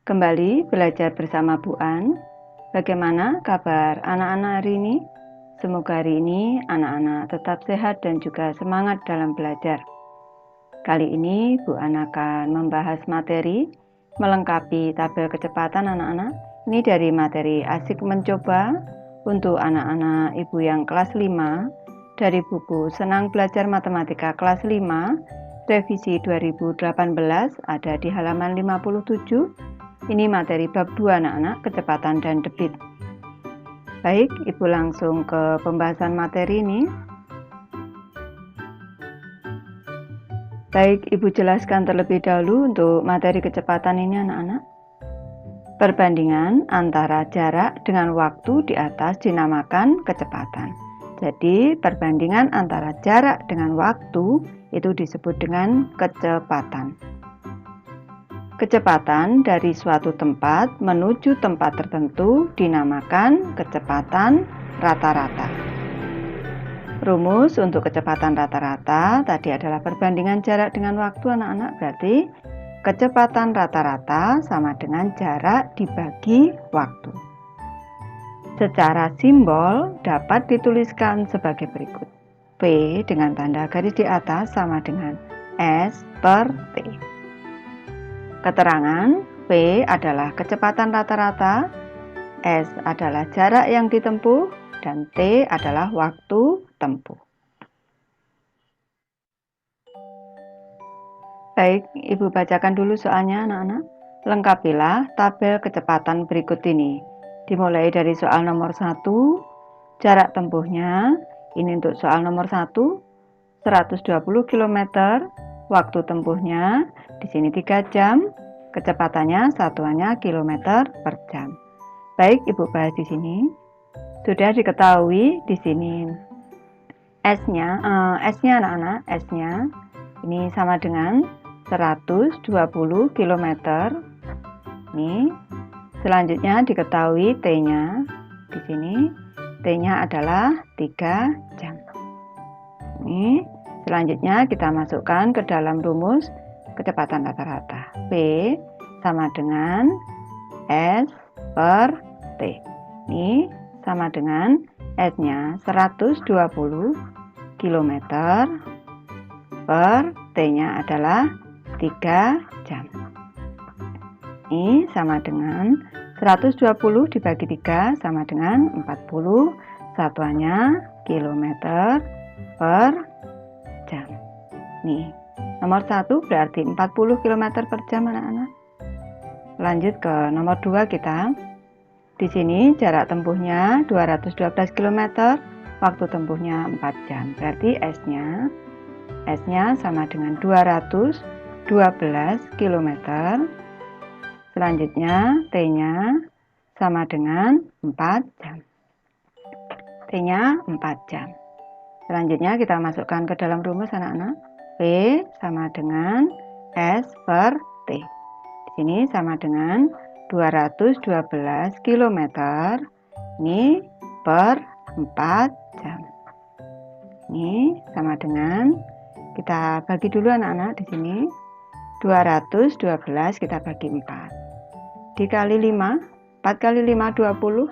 Kembali belajar bersama Bu An. Bagaimana kabar anak-anak hari ini? Semoga hari ini anak-anak tetap sehat dan juga semangat dalam belajar. Kali ini Bu An akan membahas materi melengkapi tabel kecepatan anak-anak. Ini dari materi Asik Mencoba untuk anak-anak ibu yang kelas 5 dari buku Senang Belajar Matematika kelas 5 revisi 2018 ada di halaman 57. Ini materi bab 2 anak-anak, kecepatan dan debit. Baik, Ibu langsung ke pembahasan materi ini. Baik, Ibu jelaskan terlebih dahulu untuk materi kecepatan ini anak-anak. Perbandingan antara jarak dengan waktu di atas dinamakan kecepatan. Jadi, perbandingan antara jarak dengan waktu itu disebut dengan kecepatan. Kecepatan dari suatu tempat menuju tempat tertentu dinamakan kecepatan rata-rata. Rumus untuk kecepatan rata-rata tadi adalah perbandingan jarak dengan waktu anak-anak, berarti kecepatan rata-rata sama dengan jarak dibagi waktu. Secara simbol dapat dituliskan sebagai berikut. P dengan tanda garis di atas sama dengan S per T. Keterangan, P adalah kecepatan rata-rata, S adalah jarak yang ditempuh, dan T adalah waktu tempuh. Baik, Ibu bacakan dulu soalnya anak-anak. Lengkapilah tabel kecepatan berikut ini. Dimulai dari soal nomor 1, jarak tempuhnya, ini untuk soal nomor 1, 120 km, waktu tempuhnya, di sini 3 jam, kecepatannya satuannya kilometer per jam. Baik, Ibu bahas di sini. Sudah diketahui di sini S-nya anak-anak, S-nya ini sama dengan 120 km. Ini selanjutnya diketahui T-nya. Di sini T-nya adalah 3 jam. Ini selanjutnya kita masukkan ke dalam rumus kecepatan rata-rata. P sama dengan S per T. Ini sama dengan S-nya 120 km per T-nya adalah 3 jam. Ini sama dengan 120 dibagi 3 sama dengan 40, satuannya kilometer per jam. Nih, nomor 1 berarti 40 km per jam anak-anak. Lanjut ke nomor 2 kita. Di sini jarak tempuhnya 212 km, waktu tempuhnya 4 jam. Berarti S-nya sama dengan 212 km. Selanjutnya T-nya sama dengan 4 jam. T-nya 4 jam. Selanjutnya kita masukkan ke dalam rumus anak-anak. P sama dengan S per T. Di sini sama dengan 212 km ini per 4 jam. Ini sama dengan, kita bagi dulu anak-anak di sini. 212 kita bagi 4. Dikali 5, 4 kali 5 20.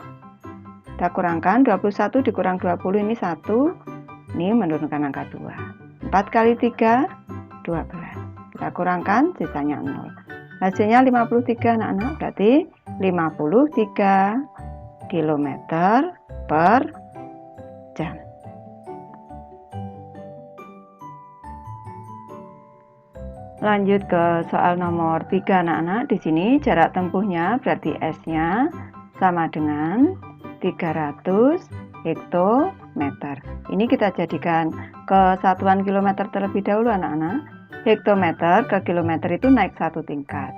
Kita kurangkan 21 dikurang 20 ini 1. Ini menurunkan angka 2. 4 kali 3 12. Kita kurangkan sisanya 0. Hasilnya 53 anak-anak, berarti 53 km per jam. Lanjut ke soal nomor 3 anak-anak. Di sini jarak tempuhnya berarti S-nya sama dengan 300 hektometer. Ini kita jadikan ke satuan kilometer terlebih dahulu anak-anak. Hektometer ke kilometer itu naik 1 tingkat.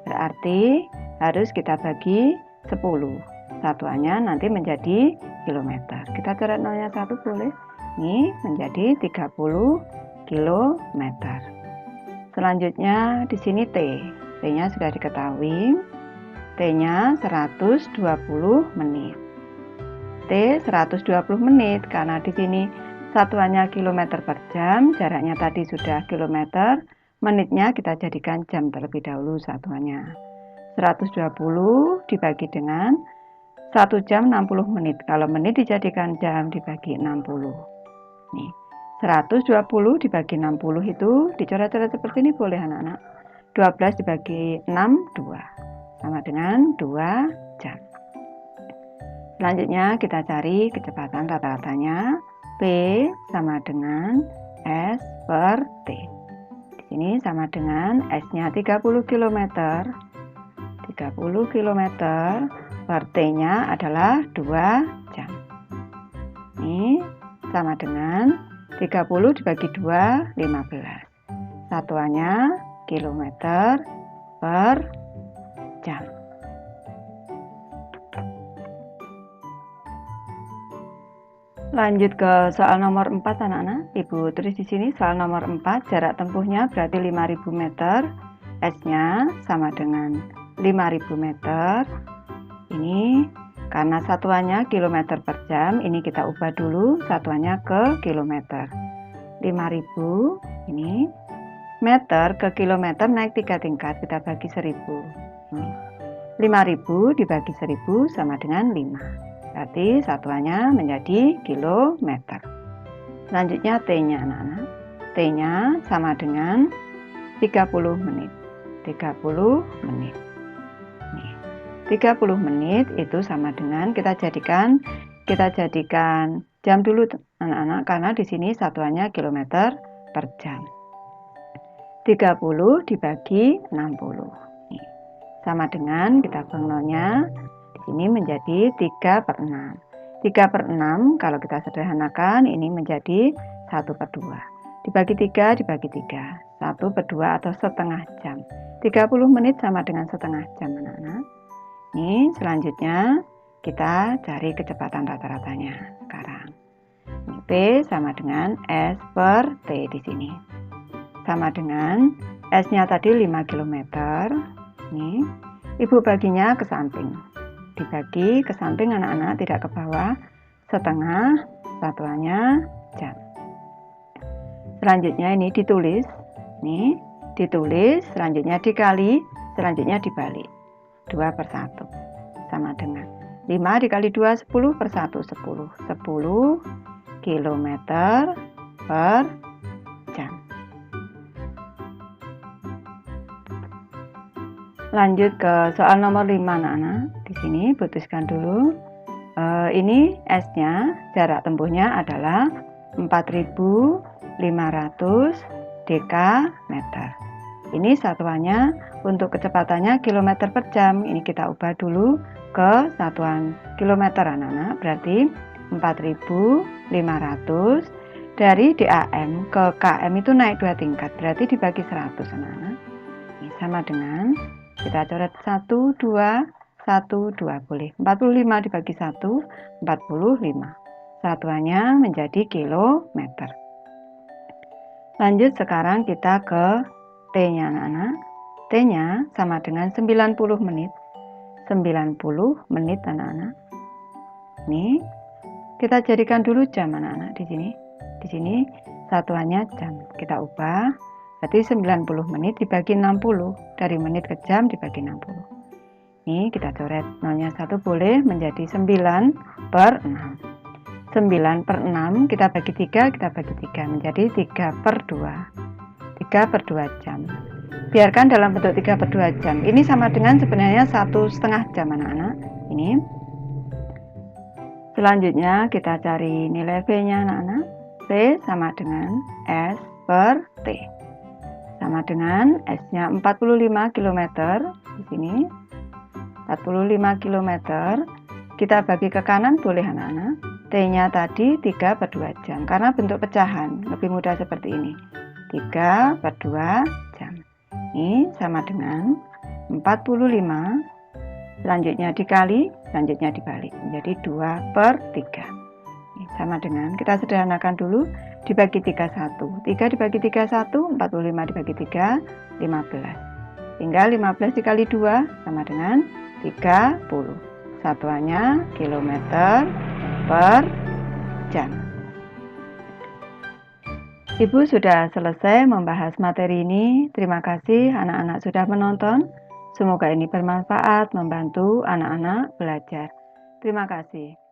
Berarti harus kita bagi 10. Satuannya nanti menjadi kilometer. Kita coret nolnya 1 boleh. Ini menjadi 30 kilometer. Selanjutnya di sini T. T-nya sudah diketahui. T-nya 120 menit. T 120 menit karena di sini satuannya kilometer per jam, jaraknya tadi sudah kilometer, menitnya kita jadikan jam terlebih dahulu satuannya. 120 dibagi dengan 1 jam 60 menit. Kalau menit dijadikan jam dibagi 60. Nih, 120 dibagi 60 itu dicoret-coret seperti ini boleh anak-anak. 12 dibagi 6, 2. Sama dengan 2 jam. Selanjutnya kita cari kecepatan rata-ratanya. P sama dengan S per T. Di sini sama dengan S-nya 30 km. 30 km per T-nya adalah 2 jam. Ini sama dengan 30 dibagi 2, 15. Satuannya kilometer per jam. Lanjut ke soal nomor 4 anak-anak. Ibu tulis di sini soal nomor 4, jarak tempuhnya berarti 5.000 meter. S-nya sama dengan 5.000 meter. Ini karena satuannya kilometer per jam, ini kita ubah dulu satuannya ke kilometer. 5.000 ini meter ke kilometer naik 3 tingkat, kita bagi 1.000. 5.000 dibagi 1.000 sama dengan 5. Berarti satuannya menjadi kilometer. Selanjutnya T-nya anak-anak. T-nya sama dengan 30 menit. 30 menit. Nih, 30 menit itu sama dengan kita jadikan jam dulu anak-anak, karena di sini satuannya kilometer per jam. 30 dibagi 60. Nih, sama dengan kita buang nolnya. Ini menjadi 3/6. 3/6 kalau kita sederhanakan ini menjadi 1/2. Dibagi 3 dibagi 3. 1/2 atau setengah jam. 30 menit sama dengan setengah jam anak-anak. Ini selanjutnya kita cari kecepatan rata-ratanya sekarang. Ini P sama dengan S per T di sini. Sama dengan S-nya tadi 5 km. Ini Ibu baginya ke samping. Dibagi ke samping anak-anak, tidak ke bawah, setengah, satuannya jam. Selanjutnya ini ditulis, selanjutnya dikali, selanjutnya dibalik. 2/1 sama dengan 5 dikali 2, 10/1, 10. 10 km per jam. Lanjut ke soal nomor 5 anak-anak. Di sini putuskan dulu. Ini S-nya, jarak tempuhnya adalah 4.500 dekameter. Ini satuannya untuk kecepatannya kilometer per jam. Ini kita ubah dulu ke satuan kilometer anak-anak. Berarti 4.500 dari DAM ke KM itu naik 2 tingkat. Berarti dibagi 100 anak-anak. Ini sama dengan kita coret 1, 2, 1, 2 boleh. 45 dibagi 1, 45. Satuannya menjadi kilometer. Lanjut sekarang kita ke T-nya anak-anak. T-nya sama dengan 90 menit. 90 menit anak-anak. Ini kita jadikan dulu jam anak-anak di sini. Di sini satuannya jam. Kita ubah. Berarti 90 menit dibagi 60. Dari menit ke jam dibagi 60. Ini kita coret nolnya 1 boleh menjadi 9/6. 9/6 kita bagi 3, kita bagi 3 menjadi 3/2. 3/2 jam. Biarkan dalam bentuk 3/2 jam. Ini sama dengan sebenarnya 1,5 jam anak-anak. Ini. Selanjutnya kita cari nilai V-nya anak-anak. V sama dengan S per T. Sama dengan S-nya 45 km di sini. 45 km. Kita bagi ke kanan boleh anak-anak. T-nya tadi 3/2 jam karena bentuk pecahan, lebih mudah seperti ini. 3/2 jam. Ini sama dengan 45. Selanjutnya dikali, selanjutnya dibalik menjadi 2/3. Ini sama dengan kita sederhanakan dulu. Dibagi 3, 1. 3 dibagi 3, 1. 45 dibagi 3, 15. Tinggal 15 dikali 2 sama dengan 30. Satuannya kilometer per jam. Ibu sudah selesai membahas materi ini. Terima kasih anak-anak sudah menonton. Semoga ini bermanfaat membantu anak-anak belajar. Terima kasih.